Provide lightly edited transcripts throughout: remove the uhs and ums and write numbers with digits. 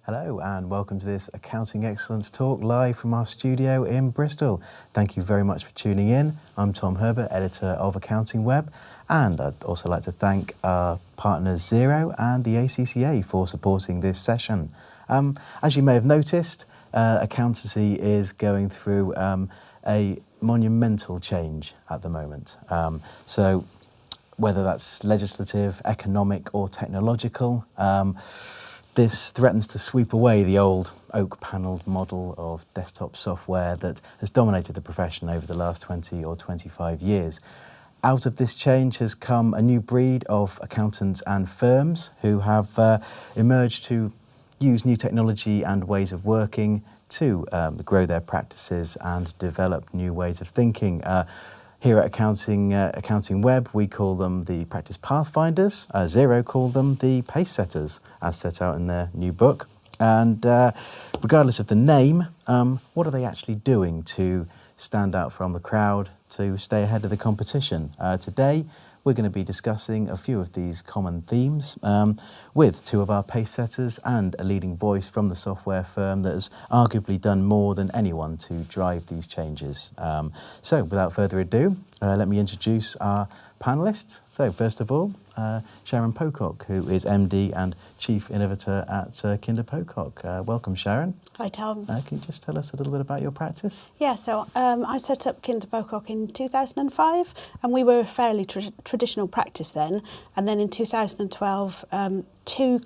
Hello and welcome to this Accounting Excellence talk live from our studio in Bristol. Thank you very much for tuning in. I'm Tom Herbert, editor of Accounting Web, and I'd also like to thank our partners Xero and the ACCA for supporting this session. As you may have noticed, accountancy is going through a monumental change at the moment. So whether that's legislative, economic or technological, this threatens to sweep away the old oak-panelled model of desktop software that has dominated the profession over the last 20 or 25 years. Out of this change has come a new breed of accountants and firms who have emerged to use new technology and ways of working to grow their practices and develop new ways of thinking. Here at Accounting Web, we call them the practice pathfinders. Xero call them the pace setters, as set out in their new book. And regardless of the name, what are they actually doing to stand out from the crowd, to stay ahead of the competition? Today, we're going to be discussing a few of these common themes with two of our pace setters and a leading voice from the software firm that has arguably done more than anyone to drive these changes. So without further ado, let me introduce our panellists. So first of all, Sharon Pocock, who is MD and Chief Innovator at Kinder Pocock. Welcome, Sharon. Hi, Tom. Can you just tell us a little bit about your practice? Yeah, so I set up Kinder Pocock in 2005, and we were a fairly traditional practice then. And then in 2012, two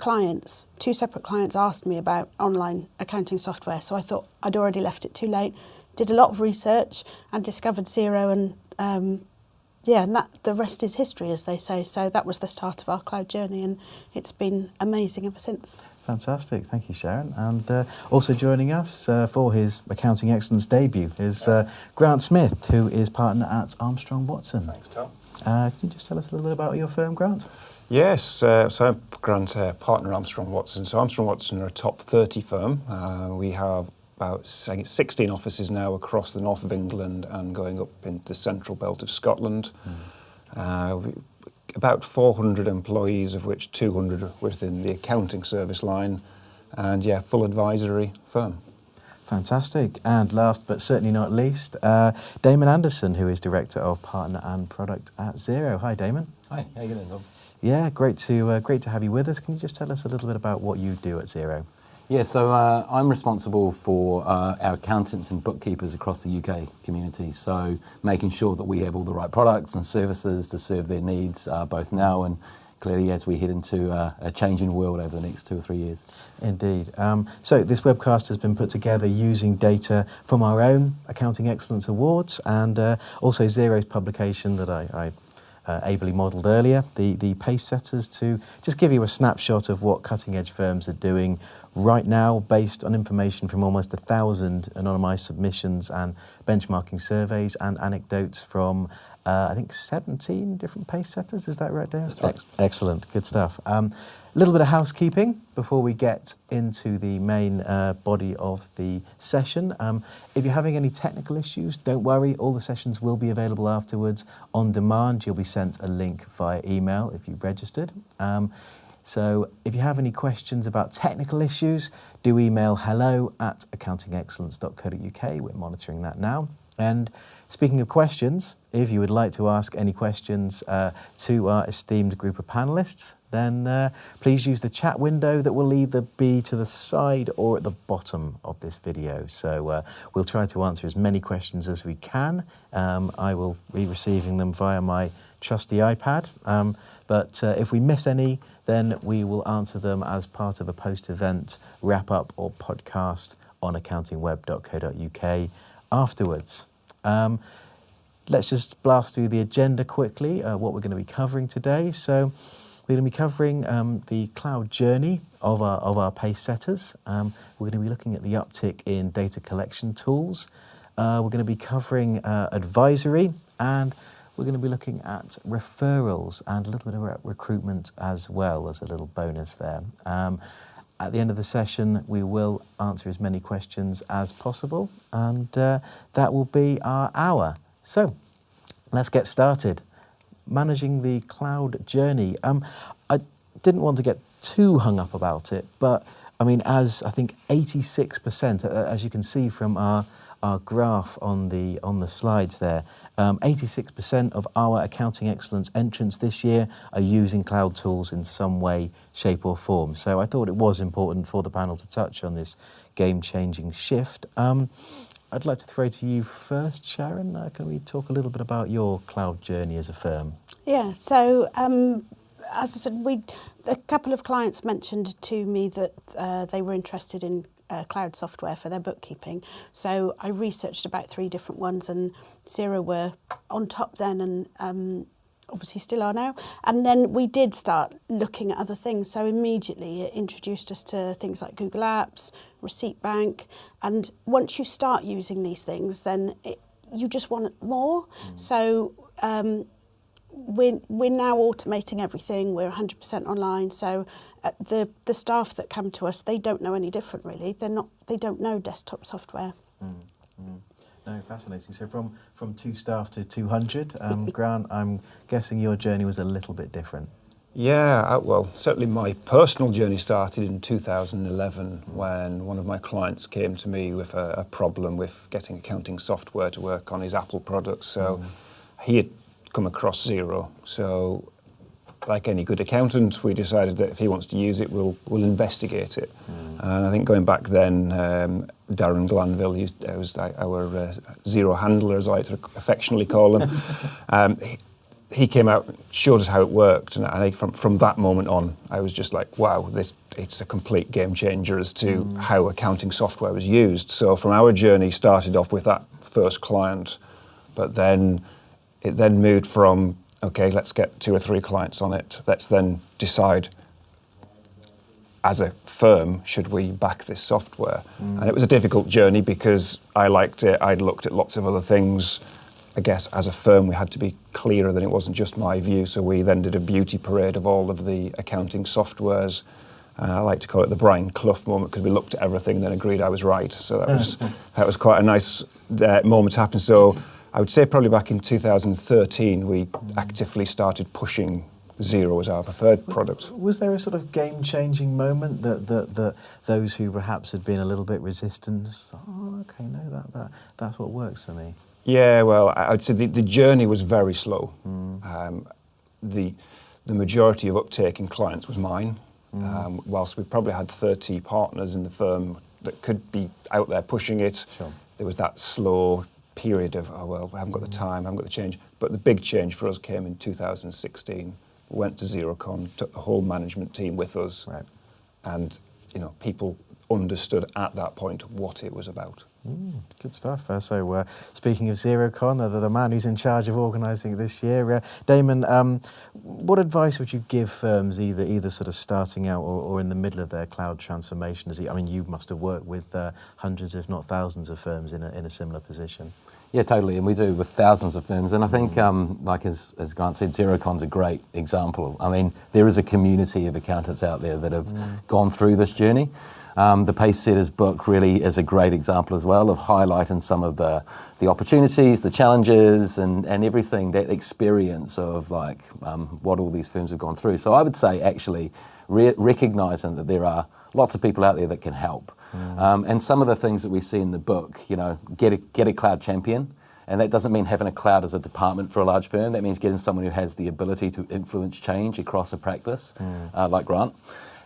separate clients asked me about online accounting software. So I thought I'd already left it too late, did a lot of research and discovered Xero, and and the rest is history, as they say. So that was the start of our cloud journey, and it's been amazing ever since. Fantastic, thank you, Sharon. And also joining us for his Accounting Excellence debut is Grant Smith, who is partner at Armstrong Watson. Thanks, Tom. Can you just tell us a little bit about your firm, Grant? Yes, so I'm Grant, partner Armstrong Watson. So Armstrong Watson are a top 30 firm. We have about 16 offices now across the north of England and going up into the central belt of Scotland. About 400 employees, of which 200 are within the accounting service line, and full advisory firm. Fantastic. And last but certainly not least, Damon Anderson, who is Director of Partner and Product at Xero. Hi, Damon. Hi, how you doing, Tom? Yeah, great to have you with us. Can you just tell us a little bit about what you do at Xero? Yeah, so I'm responsible for our accountants and bookkeepers across the UK community, so making sure that we have all the right products and services to serve their needs, both now and clearly as we head into a changing world over the next 2 or 3 years. Indeed. So this webcast has been put together using data from our own Accounting Excellence Awards and also Xero's publication that I ably modelled earlier, the pace setters, to just give you a snapshot of what cutting edge firms are doing right now based on information from almost 1,000 anonymised submissions and benchmarking surveys and anecdotes from I think 17 different pace setters. Is that right, Dave? That's right. Excellent, good stuff. A little bit of housekeeping before we get into the main body of the session. If you're having any technical issues, don't worry, all the sessions will be available afterwards on demand. You'll be sent a link via email if you've registered. So if you have any questions about technical issues, do email hello@accountingexcellence.co.uk. We're monitoring that now. And speaking of questions, if you would like to ask any questions to our esteemed group of panellists, then please use the chat window that will either be to the side or at the bottom of this video. So we'll try to answer as many questions as we can. I will be receiving them via my trusty iPad. But if we miss any, then we will answer them as part of a post-event wrap-up or podcast on accountingweb.co.uk afterwards. Let's just blast through the agenda quickly, what we're going to be covering today. So we're going to be covering the cloud journey of our pace setters. We're going to be looking at the uptick in data collection tools. We're going to be covering advisory, and we're going to be looking at referrals and a little bit about recruitment as well as a little bonus there. At the end of the session, we will answer as many questions as possible, and that will be our hour. So let's get started. Managing the cloud journey. I didn't want to get too hung up about it, but I mean, as I think 86%, as you can see from our graph on the slides there, 86% of our Accounting Excellence entrants this year are using cloud tools in some way, shape or form. So I thought it was important for the panel to touch on this game-changing shift. I'd like to throw to you first, Sharon. Can we talk a little bit about your cloud journey as a firm? Yeah, so as I said, a couple of clients mentioned to me that they were interested in cloud software for their bookkeeping. So I researched about 3 different ones, and Xero were on top then, and obviously still are now. And then we did start looking at other things. So immediately it introduced us to things like Google Apps, Receipt Bank. And once you start using these things, then you just want more. So we're now automating everything. We're 100% online. So the staff that come to us, they don't know any different really. They don't know desktop software. No, fascinating. So from 2 staff to 200, Grant, I'm guessing your journey was a little bit different. Yeah, well, certainly my personal journey started in 2011 when one of my clients came to me with a problem with getting accounting software to work on his Apple products. So he had come across Xero. So like any good accountant, we decided that if he wants to use it, we'll investigate it. And I think going back then, Darren Glanville, he was our Xero handler, as I like to affectionately call him. He came out, showed us how it worked, and I think from that moment on, I was just like, wow, it's a complete game changer as to how accounting software was used. So from our journey, started off with that first client, but then it then moved from, okay, let's get 2 or 3 clients on it. Let's then decide, as a firm, should we back this software? And it was a difficult journey because I liked it. I'd looked at lots of other things. I guess as a firm, we had to be clearer than it wasn't just my view. So we then did a beauty parade of all of the accounting softwares. I like to call it the Brian Clough moment because we looked at everything and then agreed I was right. So that was quite a nice moment to happen. So I would say probably back in 2013, we actively started pushing Xero as our preferred product. Was there a sort of game-changing moment that those who perhaps had been a little bit resistant, thought, oh, okay, no, that's what works for me? Yeah, well, I'd say the journey was very slow. The majority of uptake in clients was mine. Whilst we probably had 30 partners in the firm that could be out there pushing it, Sure. There was that slow period of, oh, well, I haven't got the time, I haven't got the change. But the big change for us came in 2016. We went to XeroCon, took the whole management team with us. Right. And, people understood at that point what it was about. Good stuff. So speaking of XeroCon, the man who's in charge of organising it this year, Damon, what advice would you give firms either sort of starting out or in the middle of their cloud transformation? I mean, you must have worked with hundreds, if not thousands, of firms in a similar position. Yeah, totally, and we do with thousands of firms. And I think, like as Grant said, XeroCon's a great example. I mean, there is a community of accountants out there that have gone through this journey. The Pace Setters book really is a great example as well of highlighting some of the opportunities, the challenges, and everything, that experience of what all these firms have gone through. So I would say actually recognising that there are lots of people out there that can help. And some of the things that we see in the book, get a cloud champion. And that doesn't mean having a cloud as a department for a large firm. That means getting someone who has the ability to influence change across a practice, like Grant.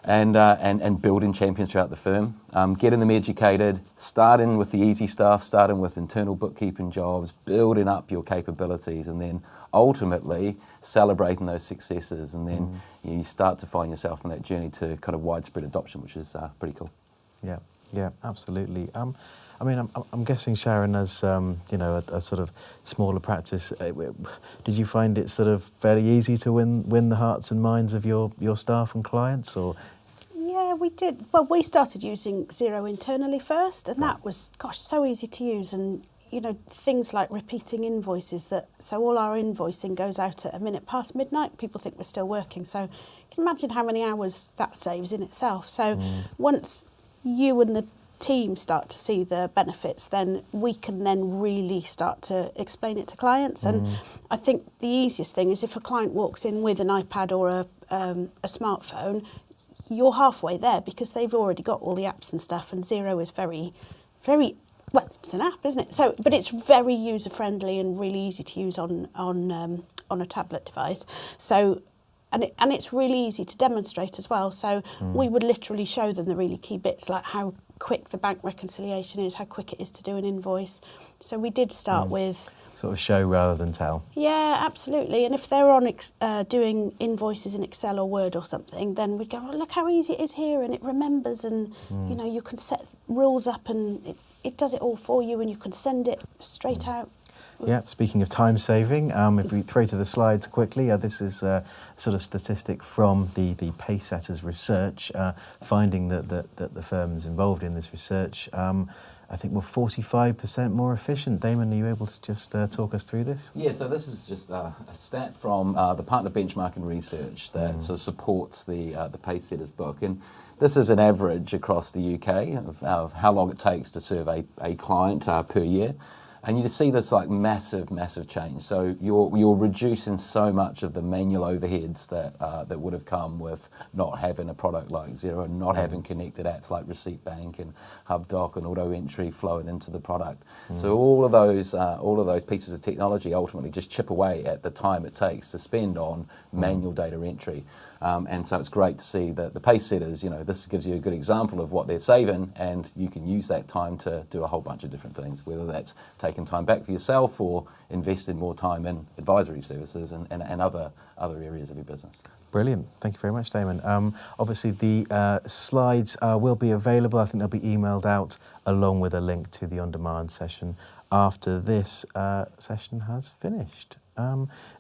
And building champions throughout the firm, getting them educated, starting with the easy stuff, starting with internal bookkeeping jobs, building up your capabilities, and then ultimately celebrating those successes. And then you start to find yourself on that journey to kind of widespread adoption, which is pretty cool. Yeah, absolutely. I mean, I'm guessing, Sharon, as a sort of smaller practice, did you find it sort of fairly easy to win the hearts and minds of your staff and clients, or? Yeah, we did. Well, we started using Xero internally first, and that was, so easy to use. And things like repeating invoices. So all our invoicing goes out at a minute past midnight. People think we're still working. So you can imagine how many hours that saves in itself. So once you and the team start to see the benefits, then we can then really start to explain it to clients. And I think the easiest thing is if a client walks in with an iPad or a smartphone, you're halfway there because they've already got all the apps and stuff, and Xero is very, very, well, it's an app, isn't it? So, but it's very user friendly and really easy to use on a tablet device. So, and it's really easy to demonstrate as well. So we would literally show them the really key bits, like how quick the bank reconciliation is, how quick it is to do an invoice. So we did start with... Sort of show rather than tell. Yeah, absolutely. And if they're on doing invoices in Excel or Word or something, then we'd go, oh, look how easy it is here, and it remembers, and you know, you can set rules up, and it does it all for you, and you can send it straight out. Yeah, speaking of time saving, if we throw to the slides quickly, this is a sort of statistic from the Pacesetters research, finding that the firms involved in this research, I think, were 45% more efficient. Damon, are you able to just talk us through this? Yeah, so this is just a stat from the Partner Benchmarking Research that sort of supports the Pacesetters book. And this is an average across the UK of how long it takes to serve a client per year. And you just see this like massive change. So you're reducing so much of the manual overheads that would have come with not having a product like Xero, and not having connected apps like Receipt Bank and HubDoc and Auto Entry flowing into the product. So all of those pieces of technology ultimately just chip away at the time it takes to spend on manual data entry. And so it's great to see that the Pacesetters, you know, this gives you a good example of what they're saving, and you can use that time to do a whole bunch of different things, whether that's taking time back for yourself or investing more time in advisory services and other areas of your business. Brilliant. Thank you very much, Damon. Obviously, the slides will be available. I think they'll be emailed out along with a link to the on-demand session after this session has finished.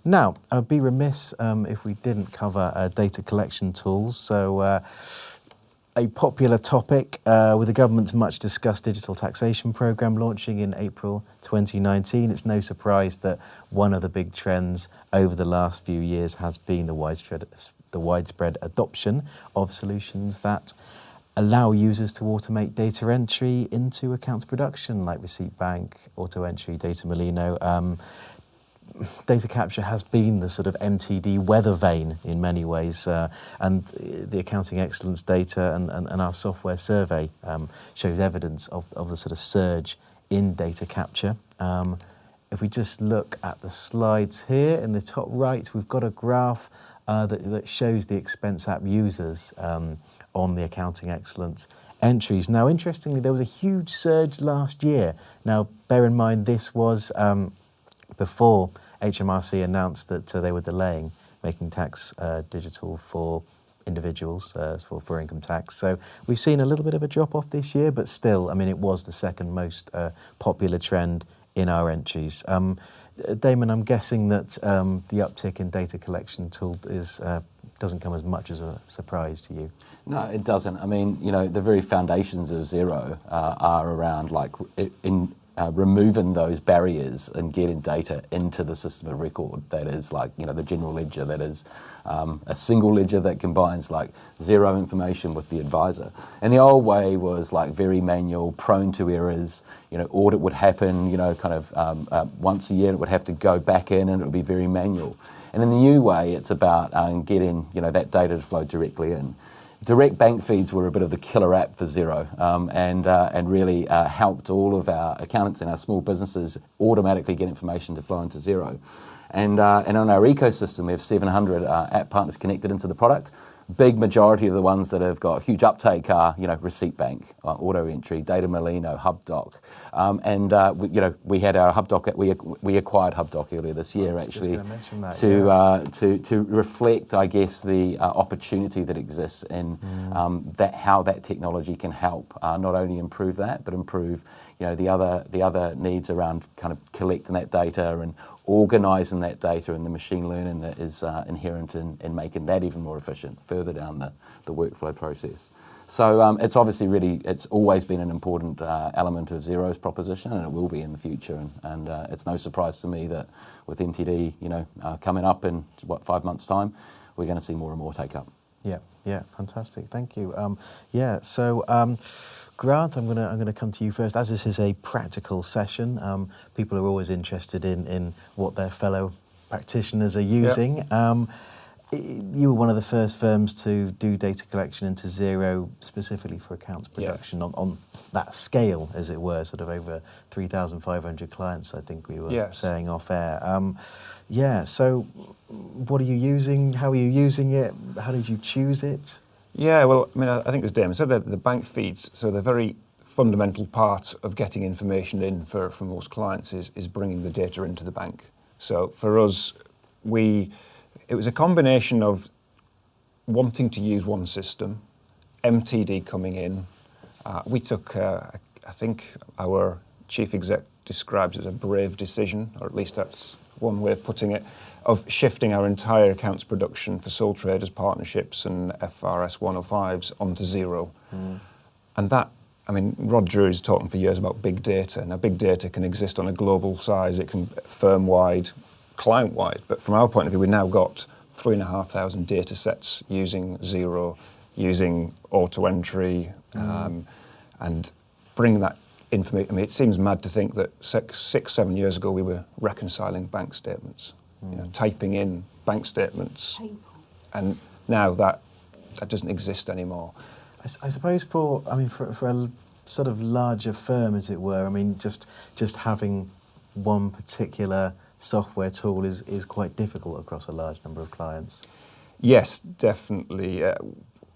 Now, I'd be remiss if we didn't cover data collection tools. So, a popular topic with the government's much discussed digital taxation programme launching in April 2019. It's no surprise that one of the big trends over the last few years has been the widespread adoption of solutions that allow users to automate data entry into accounts production, like Receipt Bank, Auto Entry, Data Molino. Data capture has been the sort of MTD weather vane in many ways, and the accounting excellence data and our software survey shows evidence of the sort of surge in data capture. If we just look at the slides here, in the top right, we've got a graph that shows the expense app users on the accounting excellence entries. Now, interestingly, there was a huge surge last year. Now, bear in mind, this was before HMRC announced that they were delaying making tax digital for individuals for income tax. So we've seen a little bit of a drop off this year, but still, I mean, it was the second most popular trend in our entries. Damon, I'm guessing that the uptick in data collection tool doesn't come as much as a surprise to you. No, it doesn't. I mean, you know, the very foundations of Xero are around like removing those barriers and getting data into the system of record. That is like, you know, the general ledger, that is a single ledger that combines like Xero information with the advisor. And the old way was like very manual, prone to errors. You know, audit would happen, you know, kind of once a year, and it would have to go back in, and it would be very manual. And in the new way, it's about getting, you know, that data to flow directly in. Direct bank feeds were a bit of the killer app for Xero, and really helped all of our accountants and our small businesses automatically get information to flow into Xero. And on our ecosystem, we have 700 app partners connected into the product. Big majority of the ones that have got huge uptake are, you know, Receipt Bank, Auto Entry, Data Molino, HubDoc, we had our HubDoc. We acquired HubDoc earlier this year, actually, to reflect, I guess, the opportunity that exists in how that technology can help not only improve that, but improve, you know, the other needs around kind of collecting that data and organising that data, and the machine learning that is inherent in making that even more efficient further down the workflow process. So it's obviously it's always been an important element of Xero's proposition, and it will be in the future. And it's no surprise to me that with MTD, you know, coming up in 5 months' time, we're going to see more and more take up. Yeah, fantastic. Thank you. So Grant, I'm gonna come to you first. As this is a practical session, people are always interested in what their fellow practitioners are using. You were one of the first firms to do data collection into Xero specifically for accounts production on that scale, as it were, sort of over 3,500 clients, I think we were saying off air. So what are you using? How are you using it? How did you choose it? Yeah, well, I mean, I think as Damon said, the bank feeds, so the very fundamental part of getting information in for most clients is bringing the data into the bank. So for us, it was a combination of wanting to use one system, MTD coming in. We took, I think our chief exec describes it as a brave decision, or at least that's one way of putting it, of shifting our entire accounts production for sole traders, partnerships and FRS 105s onto Xero. And that, I mean, Rod Drury's talking for years about big data. Now, big data can exist on a global size, it can firm-wide, client-wide, but from our point of view, we've now got 3,500 data sets using Xero, using auto-entry, and bring that information. I mean, it seems mad to think that 6-7 years ago we were reconciling bank statements, typing in bank statements. Painful. And now that doesn't exist anymore. I suppose for a sort of larger firm, as it were, I mean, just having one particular software tool is quite difficult across a large number of clients. Yes, definitely.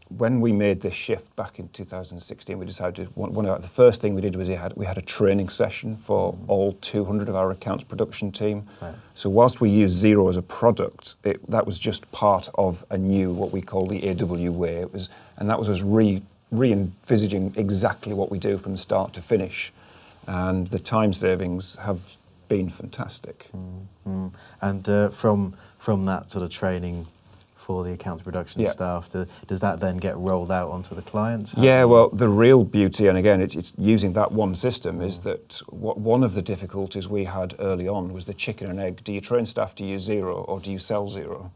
When we made this shift back in 2016, we decided the first thing we did was we had a training session for all 200 of our accounts production team. Right. So whilst we used Xero as a product, that was just part of a new, what we call the AW way. And that was us re-envisaging exactly what we do from start to finish. And the time savings have been fantastic. And from that sort of training for the accounts production staff, does that then get rolled out onto the clients? Well, the real beauty, and again, it's using that one system, is that one of the difficulties we had early on was the chicken and egg. Do you train staff to use Xero or do you sell Xero?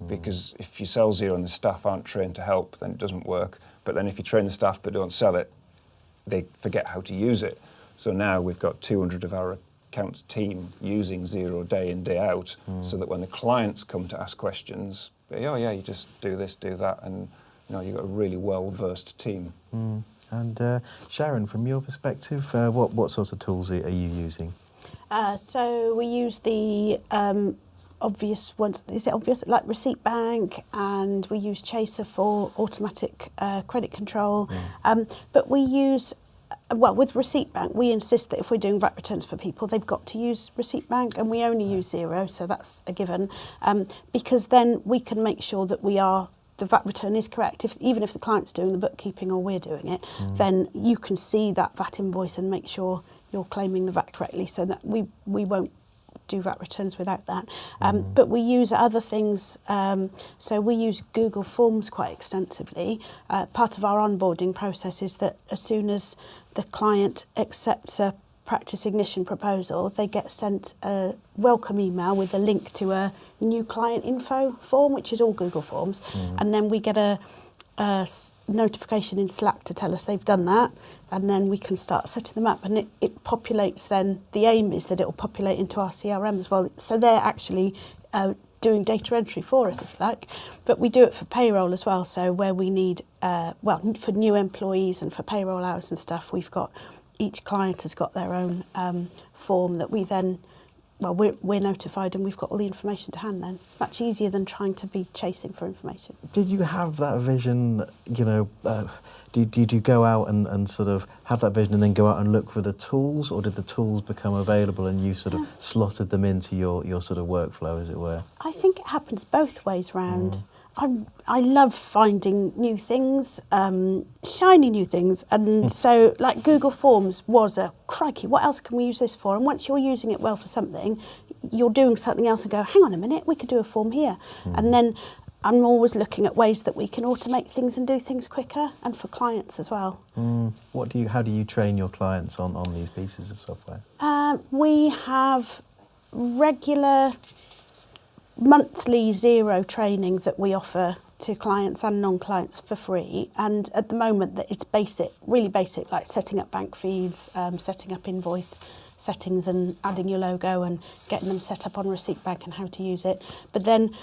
Because if you sell Xero and the staff aren't trained to help, then it doesn't work. But then if you train the staff but don't sell it, they forget how to use it. So now we've got 200 of our accounts team using Xero day in, day out, so that when the clients come to ask questions, you just do this, do that, and you've got a really well-versed team. And Sharon, from your perspective, what sorts of tools are you using? So we use the obvious ones. Is it obvious? Like Receipt Bank, and we use Chaser for automatic credit control. But we use, with Receipt Bank, we insist that if we're doing VAT returns for people, they've got to use Receipt Bank, and we only use Xero, so that's a given. Because then we can make sure that the VAT return is correct. Even if the client's doing the bookkeeping or we're doing it, then you can see that VAT invoice and make sure you're claiming the VAT correctly, so that we won't do VAT returns without that. But we use other things. So we use Google Forms quite extensively. Part of our onboarding process is that as soon as the client accepts a practice ignition proposal, they get sent a welcome email with a link to a new client info form, which is all Google Forms. And then we get a notification in Slack to tell us they've done that, and then we can start setting them up, and it populates. Then the aim is that it will populate into our CRM as well, so they're actually doing data entry for us, if you like. But we do it for payroll as well, so where we need for new employees and for payroll hours and stuff, we've got, each client has got their own form that we then, we're notified and we've got all the information to hand then. It's much easier than trying to be chasing for information. Did you have that vision, did you go out and sort of have that vision and then go out and look for the tools, or did the tools become available and you sort of slotted them into your sort of workflow, as it were? I think it happens both ways round. I love finding new things, shiny new things, and so like Google Forms was crikey, what else can we use this for? And once you're using it well for something, you're doing something else and go, hang on a minute, we could do a form here. And then I'm always looking at ways that we can automate things and do things quicker, and for clients as well. How do you train your clients on these pieces of software? We have regular monthly Xero training that we offer to clients and non-clients for free, and at the moment that it's basic, really basic, like setting up bank feeds, setting up invoice settings and adding your logo and getting them set up on Receipt Bank and how to use it. But then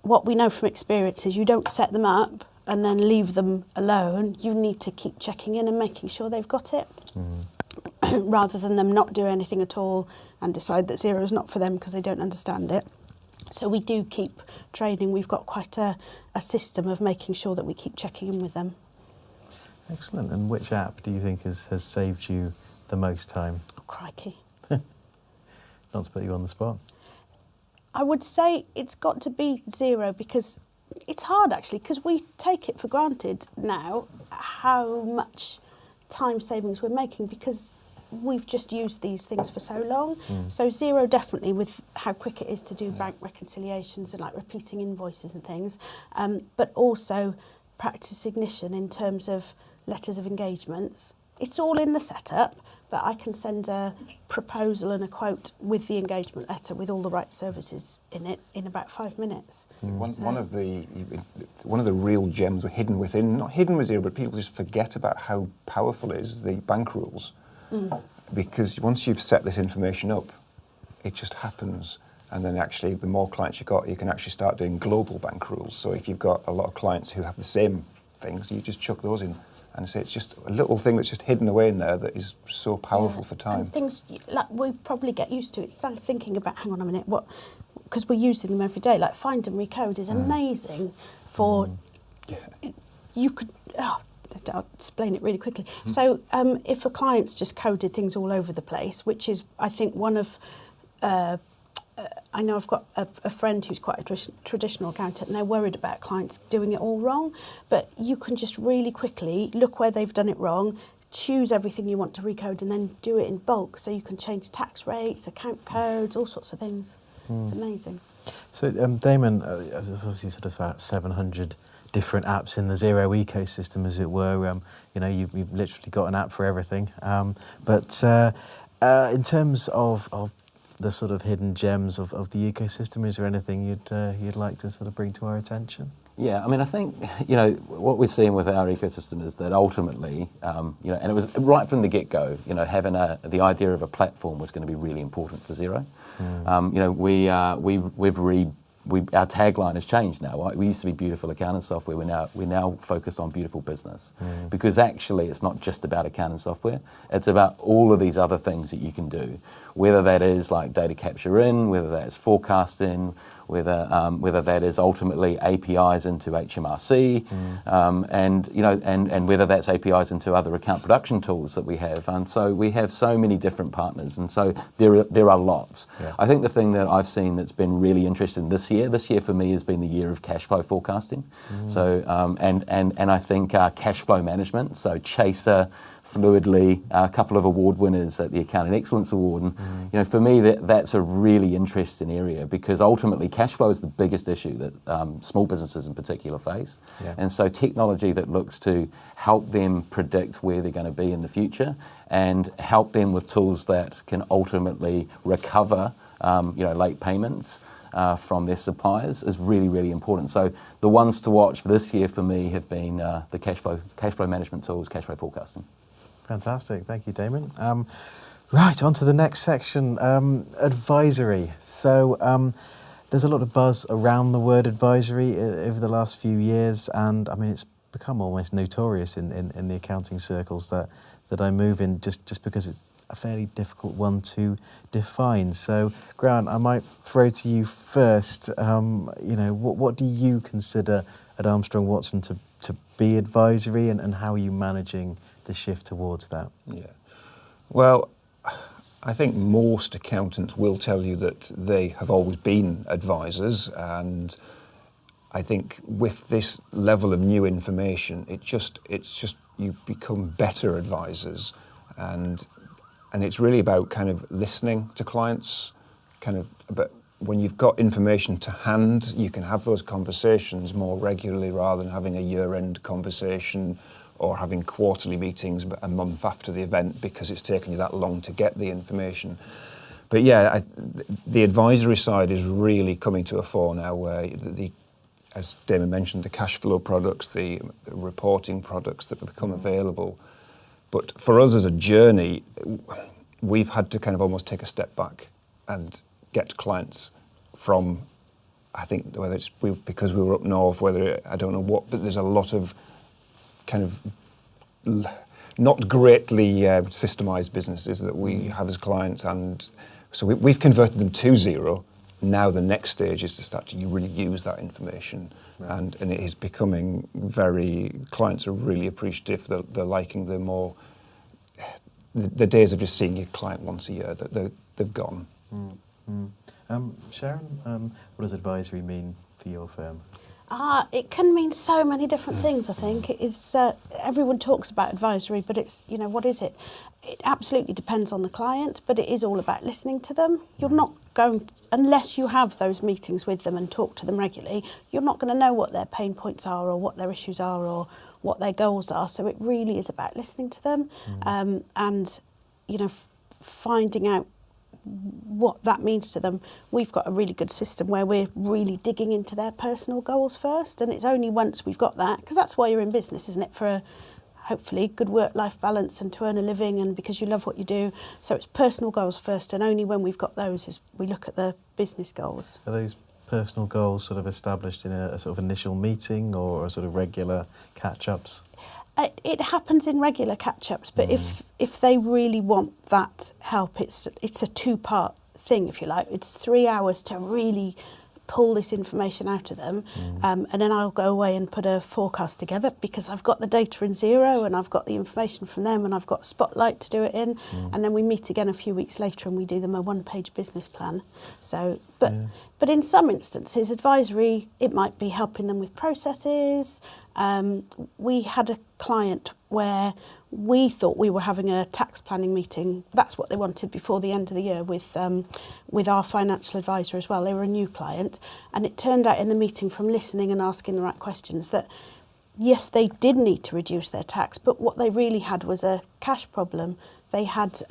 what we know from experience is you don't set them up and then leave them alone. You need to keep checking in and making sure they've got it, rather than them not do anything at all and decide that Xero is not for them because they don't understand it. So we do keep training. We've got quite a system of making sure that we keep checking in with them. Excellent. And which app do you think has saved you the most time? Oh, crikey. Not to put you on the spot. I would say it's got to be Xero, because it's hard actually, because we take it for granted now how much time savings we're making, because we've just used these things for so long. So Xero definitely, with how quick it is to do bank reconciliations and like repeating invoices and things, but also Practice Ignition in terms of letters of engagements. It's all in the setup, but I can send a proposal and a quote with the engagement letter with all the right services in it in about 5 minutes. One of the real gems were hidden within, not hidden with Xero, but people just forget about how powerful it is, the bank rules. Because once you've set this information up, it just happens. And then actually, the more clients you've got, you can actually start doing global bank rules. So if you've got a lot of clients who have the same things, you just chuck those in. And so it's just a little thing that's just hidden away in there that is so powerful for time. And things like we probably get used to it. Start thinking about, hang on a minute, because we're using them every day. Like find and recode is amazing for. You could. I'll explain it really quickly. So if a client's just coded things all over the place, which is, I think, one of. I know I've got a friend who's quite a traditional accountant, and they're worried about clients doing it all wrong. But you can just really quickly look where they've done it wrong, choose everything you want to recode, and then do it in bulk. So you can change tax rates, account codes, all sorts of things. It's amazing. So, Damon, there's obviously sort of about 700 different apps in the Xero ecosystem, as it were. You've literally got an app for everything. But in terms of the sort of hidden gems of the ecosystem, is there anything you'd like to sort of bring to our attention? Yeah, I mean, I think, what we're seeing with our ecosystem is that ultimately, and it was right from the get-go, having the idea of a platform was going to be really important for Xero. Our tagline has changed now. Right? We used to be beautiful accounting software. We're now focused on beautiful business, because actually it's not just about accounting software. It's about all of these other things that you can do, whether that is like data capture in, whether that is forecasting, whether that is ultimately APIs into HMRC, and whether that's APIs into other account production tools that we have. And so we have so many different partners, and so there are lots. Yeah. I think the thing that I've seen that's been really interesting this year for me has been the year of cash flow forecasting. So and I think cash flow management, so Chaser, Fluidly, a couple of award winners at the Accounting Excellence Award. And for me, that's a really interesting area, because ultimately cash flow is the biggest issue that small businesses in particular face. Yeah. And so technology that looks to help them predict where they're going to be in the future and help them with tools that can ultimately recover late payments from their suppliers is really, really important. So the ones to watch for this year for me have been the cash flow management tools, cash flow forecasting. Fantastic, thank you, Damon. Right, on to the next section, advisory. So there's a lot of buzz around the word advisory over the last few years, and I mean it's become almost notorious in the accounting circles that I move in, just because it's a fairly difficult one to define. So, Grant, I might throw to you first. What do you consider at Armstrong Watson to be advisory, and how are you managing the shift towards that? Yeah. Well, I think most accountants will tell you that they have always been advisors, and I think with this level of new information, it's just you become better advisors, and it's really about kind of listening to clients, but when you've got information to hand, you can have those conversations more regularly rather than having a year-end conversation or having quarterly meetings a month after the event because it's taken you that long to get the information. But yeah, the advisory side is really coming to a fore now, where as Damon mentioned, the cash flow products, the reporting products that have become available. But for us as a journey, we've had to kind of almost take a step back and get clients from I think whether it's because we were up north, I don't know what, but there's a lot of kind of not greatly systemised businesses that we have as clients, and so we've converted them to Xero. Now the next stage is to start to really use that information, and it is becoming clients are really appreciative. They're liking the more, the days of just seeing your client once a year, they've gone. Sharon, what does advisory mean for your firm? It can mean so many different things, I think. It is, everyone talks about advisory, but it's, what is it? It absolutely depends on the client, but it is all about listening to them. You're not going, unless you have those meetings with them and talk to them regularly, you're not going to know what their pain points are or what their issues are or what their goals are. So it really is about listening to them and, finding out what that means to them. We've got a really good system where we're really digging into their personal goals first, and it's only once we've got that, because that's why you're in business, isn't it, for hopefully good work-life balance and to earn a living and because you love what you do. So it's personal goals first, and only when we've got those is we look at the business goals. Are those personal goals sort of established in a sort of initial meeting or a sort of regular catch-ups? It happens in regular catch-ups, but if they really want that help, it's a two-part thing, if you like. It's 3 hours to really pull this information out of them, and then I'll go away and put a forecast together because I've got the data in Xero and I've got the information from them and I've got Spotlight to do it in, and then we meet again a few weeks later and we do them a one-page business plan. So, but in some instances, advisory, it might be helping them with processes. We had a client where we thought we were having a tax planning meeting. That's what they wanted before the end of the year with our financial advisor as well. They were a new client, and it turned out in the meeting from listening and asking the right questions that yes, they did need to reduce their tax, but what they really had was a cash problem. They had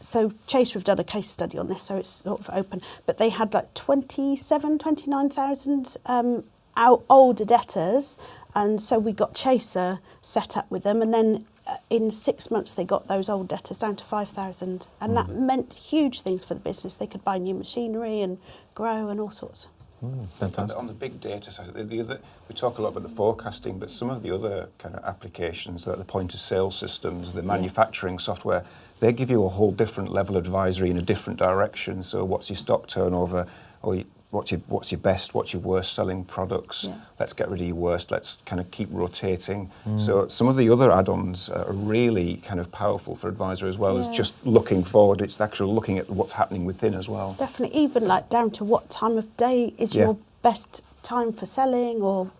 so Chaser have done a case study on this, so it's sort of open, but they had like 29,000 older debtors, and so we got Chaser set up with them, and then in 6 months they got those old debtors down to 5,000, and that meant huge things for the business. They could buy new machinery and grow and all sorts. Fantastic. On the big data side, we talk a lot about the forecasting, but some of the other kind of applications, like the point of sale systems, the manufacturing software, they give you a whole different level of advisory in a different direction. So what's your stock turnover, or what's your best, what's your worst selling products? Let's get rid of your worst, let's kind of keep rotating. So some of the other add-ons are really kind of powerful for advisor as well as just looking forward. It's actually looking at what's happening within as well. Definitely, even like down to what time of day is your best time for selling, or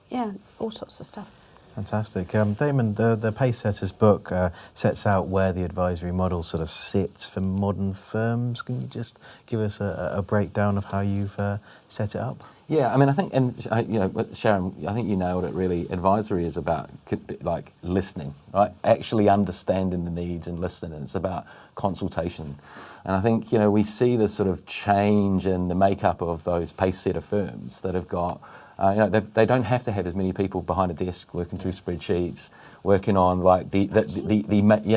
all sorts of stuff. Fantastic. Damon, the Pacesetters book sets out where the advisory model sort of sits for modern firms. Can you just give us a breakdown of how you've set it up? Yeah, I mean, I think, and Sharon, I think you nailed it really. Advisory is about like listening, right? Actually understanding the needs and listening. It's about consultation. And I think, we see this sort of change in the makeup of those Pacesetter firms that have got, they don't have to have as many people behind a desk working through spreadsheets, working on like the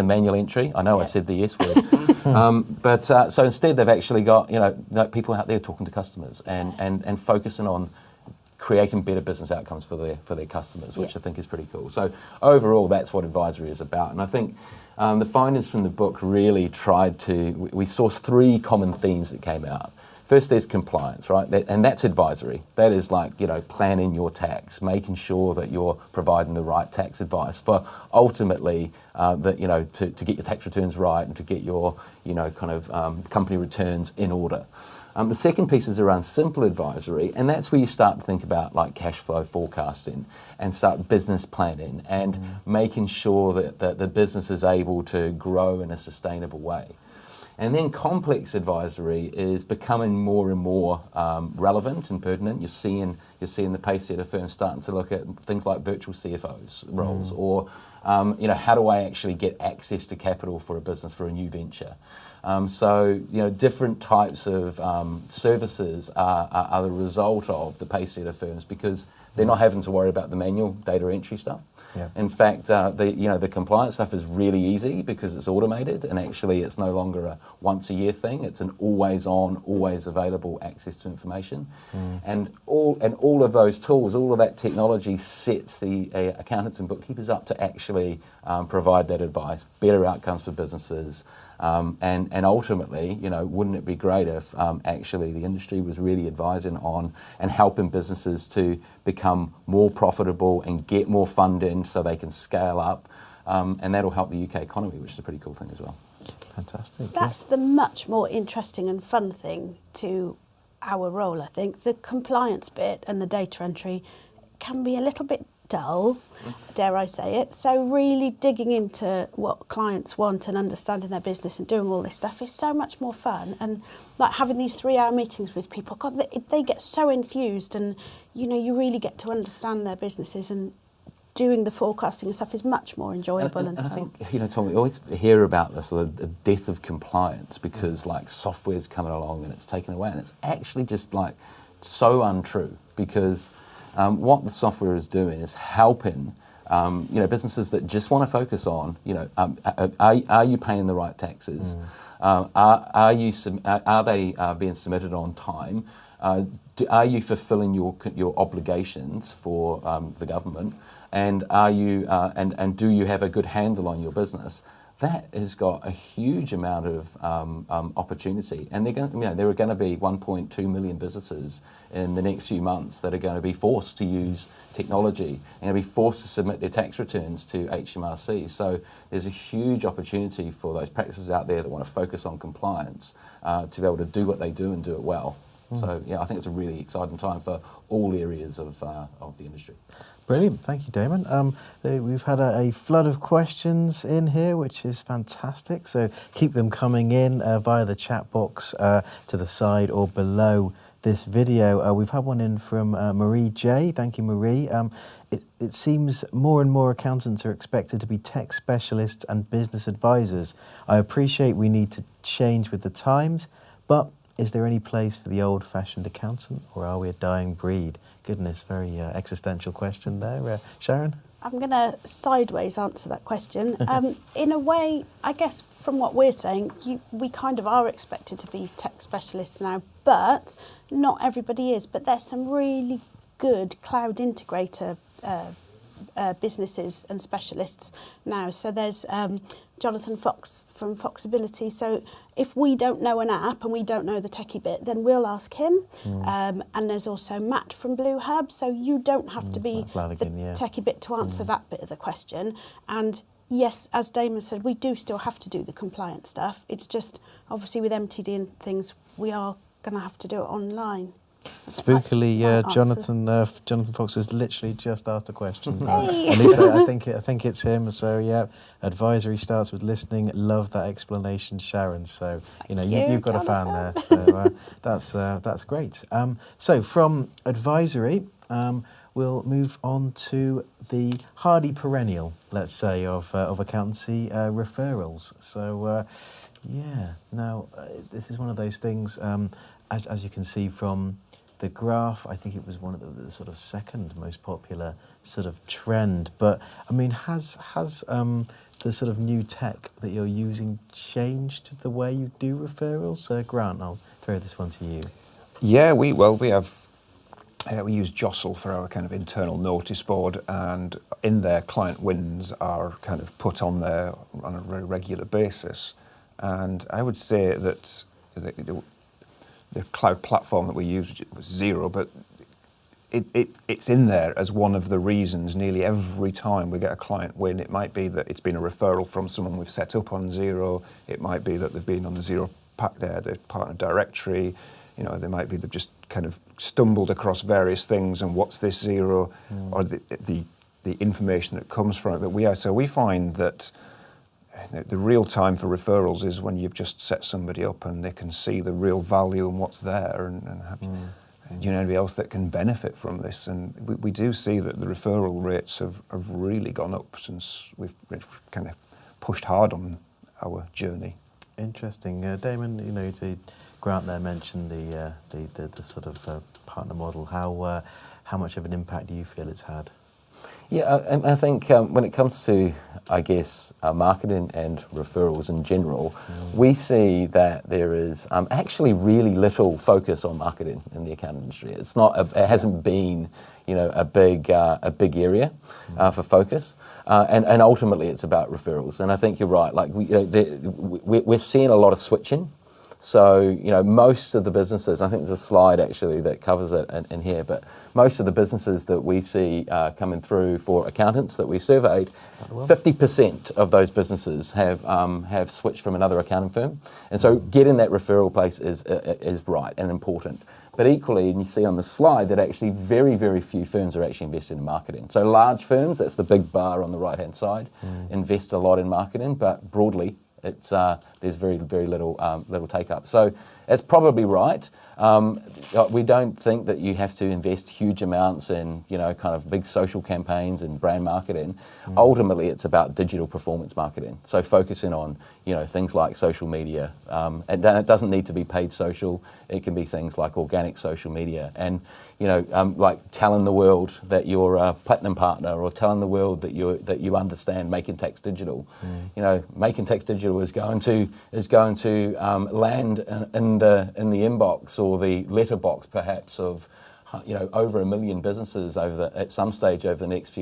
manual entry. I know I said the S word, but so instead they've actually got people out there talking to customers and focusing on creating better business outcomes for their customers, which I think is pretty cool. So overall, that's what advisory is about, and I think the findings from the book really we sourced 3 common themes that came out. First, there's compliance, right? And that's advisory. That is like, planning your tax, making sure that you're providing the right tax advice for ultimately to get your tax returns right and to get your, company returns in order. The second piece is around simple advisory, and that's where you start to think about like cash flow forecasting and start business planning and making sure that the business is able to grow in a sustainable way. And then complex advisory is becoming more and more relevant and pertinent. You're seeing the Pacesetter firms starting to look at things like virtual CFOs roles, or how do I actually get access to capital for a business for a new venture? So, different types of services are the result of the paysetter firms because they're not having to worry about the manual data entry stuff. Yeah. In fact, the compliance stuff is really easy because it's automated, and actually it's no longer a once-a-year thing. It's an always-on, always available access to information, and all of those tools, all of that technology sets the accountants and bookkeepers up to actually provide that advice, better outcomes for businesses. And ultimately, wouldn't it be great if actually the industry was really advising on and helping businesses to become more profitable and get more funding so they can scale up, and that'll help the UK economy, which is a pretty cool thing as well. Fantastic. That's the much more interesting and fun thing to our role, I think. The compliance bit and the data entry can be a little bit dull, dare I say it. So really digging into what clients want and understanding their business and doing all this stuff is so much more fun. And like having these 3-hour meetings with people, God, they get so enthused, and you really get to understand their businesses, and doing the forecasting and stuff is much more enjoyable and I fun. think, Tom, we always hear about the sort of the death of compliance because like software's coming along and it's taken away, and it's actually just like so untrue because what the software is doing is helping businesses that just want to focus on, are you paying the right taxes? Are they being submitted on time? Are you fulfilling your obligations for the government? And are you and do you have a good handle on your business? That has got a huge amount of opportunity, and there are going to be 1.2 million businesses in the next few months that are going to be forced to use technology and going to be forced to submit their tax returns to HMRC. So there's a huge opportunity for those practices out there that want to focus on compliance to be able to do what they do and do it well. So I think it's a really exciting time for all areas of the industry. Brilliant, thank you, Damon. We've had a flood of questions in here, which is fantastic. So keep them coming in via the chat box to the side or below this video. We've had one in from Marie J. Thank you, Marie. It seems more and more accountants are expected to be tech specialists and business advisors. I appreciate we need to change with the times, but is there any place for the old-fashioned accountant, or are we a dying breed? Goodness, very existential question there. Sharon? I'm going to sideways answer that question. In a way, I guess from what we're saying, we kind of are expected to be tech specialists now, but not everybody is. But there's some really good cloud integrator businesses and specialists now. So there's Jonathan Fox from Foxability. So if we don't know an app and we don't know the techie bit, then we'll ask him. And there's also Matt from Blue Hub. So you don't have to be the techie bit to answer that bit of the question. And yes, as Damon said, we do still have to do the compliance stuff. It's just obviously with MTD and things, we are going to have to do it online. Spookily, Jonathan Fox has literally just asked a question. Hey. At least I think it's him. So yeah, advisory starts with listening. Love that explanation, Sharon. So you've got Jonathan. a fan there. So that's great. So from advisory, we'll move on to the hardy perennial, let's say, of accountancy, referrals. So now this is one of those things. As you can see from the graph, I think it was one of the sort of second most popular sort of trend. But I mean, has the sort of new tech that you're using changed the way you do referrals? Grant, I'll throw this one to you. Yeah, we use Jostle for our kind of internal notice board, and in there, client wins are kind of put on there on a very regular basis. And I would say that the cloud platform that we used was Xero, but it's in there as one of the reasons nearly every time we get a client win. It might be that it's been a referral from someone we've set up on Xero. It might be that they've been on the Xero the partner directory. They might be they've just kind of stumbled across various things and what's this Xero, or the information that comes from it. But we find that the real time for referrals is when you've just set somebody up and they can see the real value and what's there, and have anybody else that can benefit from this. And we do see that the referral rates have really gone up since we've kind of pushed hard on our journey. Interesting. Damon, Grant there mentioned the sort of partner model. How much of an impact do you feel it's had? Yeah, I think when it comes to, I guess, marketing and referrals in general, we see that there is actually really little focus on marketing in the accounting industry. It's not, it hasn't been, a big area for focus, and ultimately it's about referrals. And I think you're right. Like we're seeing a lot of switching. So, most of the businesses, I think there's a slide actually that covers it in here, but most of the businesses that we see coming through for accountants that we surveyed, 50% of those businesses have switched from another accounting firm. And so getting that referral place is right and important. But equally, and you see on the slide that actually very, very few firms are actually investing in marketing. So large firms, that's the big bar on the right-hand side, invest a lot in marketing, but broadly, it's there's very, very little take up. So that's probably right. We don't think that you have to invest huge amounts in kind of big social campaigns and brand marketing. Ultimately, it's about digital performance marketing. So focusing on things like social media, and then it doesn't need to be paid social. It can be things like organic social media, and like telling the world that you're a platinum partner, or telling the world that you understand Making Tax Digital. Making Tax Digital is going to land in the inbox or the letterbox perhaps of over 1 million businesses at some stage over the next few